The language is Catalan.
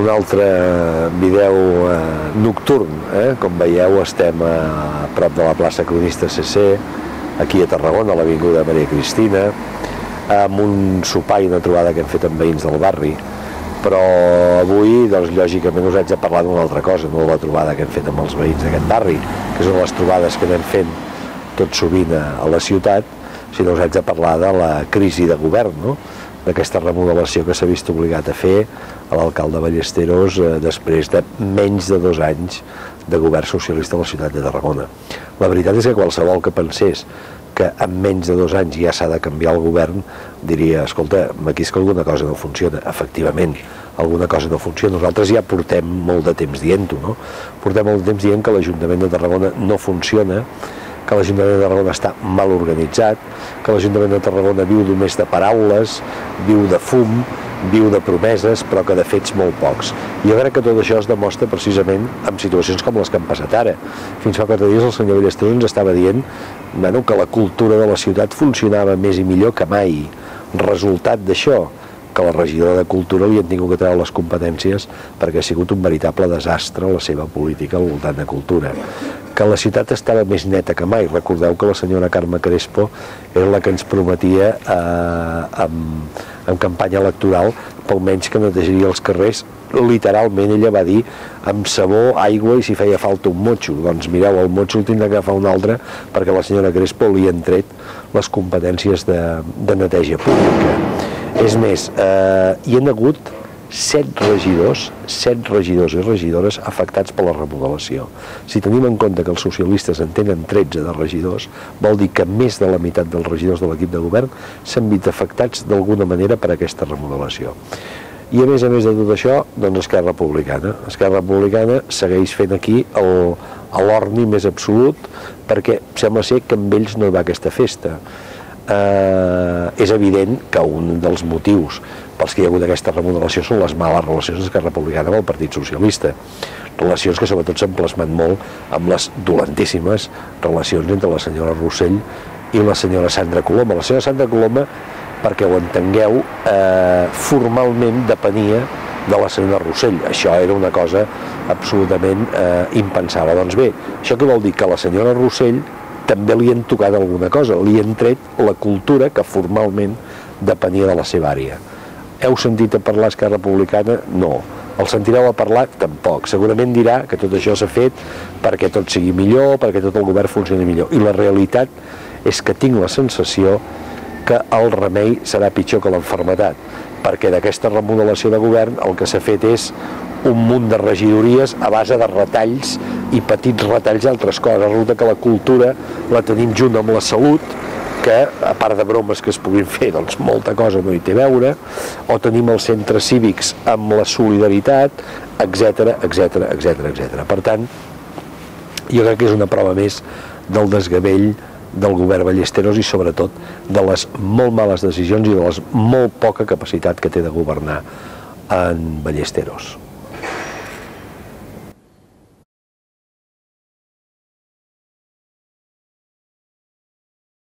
un altre vídeo nocturn. Com veieu, estem a prop de la plaça Cronista CC, aquí a Tarragona, a l'avinguda Maria Cristina, amb un sopar i una trobada que hem fet amb veïns del barri. Però avui, doncs, lògicament, us haig de parlar d'una altra cosa, no de la trobada que hem fet amb els veïns d'aquest barri, que són les trobades que anem fent tot sovint a la ciutat, sinó us haig de parlar de la crisi de govern, no? D'aquesta remodelació que s'ha vist obligat a fer a l'alcalde Ballesteros després de menys de 2 anys de govern socialista a la ciutat de Tarragona. La veritat és que qualsevol que pensés que en menys de 2 anys ja s'ha de canviar el govern, diria, escolta, aquí és que alguna cosa no funciona. Efectivament, alguna cosa no funciona. Nosaltres ja portem molt de temps dient-ho, no? Portem molt de temps dient que l'Ajuntament de Tarragona no funciona, que l'Ajuntament de Tarragona està mal organitzat, que l'Ajuntament de Tarragona viu només de paraules, viu de fum, viu de promeses, però que de fets molt pocs. Jo crec que tot això es demostra precisament en situacions com les que han passat ara. Fins fa 4 dies el senyor Ballesteros ens estava dient que la cultura de la ciutat funcionava més i millor que mai. Resultat d'això, que la regidora de Cultura li han tingut que treure les competències perquè ha sigut un veritable desastre la seva política al voltant de cultura. Que la ciutat estava més neta que mai. Recordeu que la senyora Carme Crespo era la que ens prometia en campanya electoral pel menys que netejaria els carrers. Literalment ella va dir amb sabó, aigua i si feia falta un motxo. Doncs mireu, el motxo el tindrà que agafar un altre perquè la senyora Crespo li han tret les competències de neteja pública. És més, hi ha hagut 7 regidors i regidores afectats per la remodelació. Si tenim en compte que els socialistes en tenen 13 de regidors, vol dir que més de la meitat dels regidors de l'equip de govern s'han vist afectats d'alguna manera per aquesta remodelació. I a més de tot això, doncs Esquerra Republicana. Esquerra Republicana segueix fent aquí l'orni més absolut perquè sembla ser que amb ells no hi va aquesta festa. És evident que un dels motius pels que hi ha hagut aquesta remodelació són les males relacions d'Esquerra Republicana amb el Partit Socialista. Relacions que sobretot s'han plasmat molt amb les dolentíssimes relacions entre la senyora Rossell i la senyora Sandra Coloma. La senyora Sandra Coloma, perquè ho entengueu, formalment depenia de la senyora Rossell. Això era una cosa absolutament impensable. Doncs bé, això què vol dir? Que la senyora Rossell també li han tocat alguna cosa, li han tret la cultura que formalment depenia de la seva àrea. Heu sentit a parlar Esquerra Republicana? No. El sentireu a parlar? Tampoc. Segurament dirà que tot això s'ha fet perquè tot sigui millor, perquè tot el govern funcioni millor. I la realitat és que tinc la sensació que el remei serà pitjor que l'enfermetat, perquè d'aquesta remodelació de govern el que s'ha fet és un munt de regidories a base de retalls i petits retalls d'altres coses. Resulta que la cultura la tenim junt amb la salut, que a part de bromes que es puguin fer, doncs molta cosa no hi té a veure, o tenim els centres cívics amb la solidaritat, etc. Per tant, jo crec que és una prova més del desgavell del govern Ballesteros i sobretot de les molt males decisions i de la molt poca capacitat que té de governar en Ballesteros.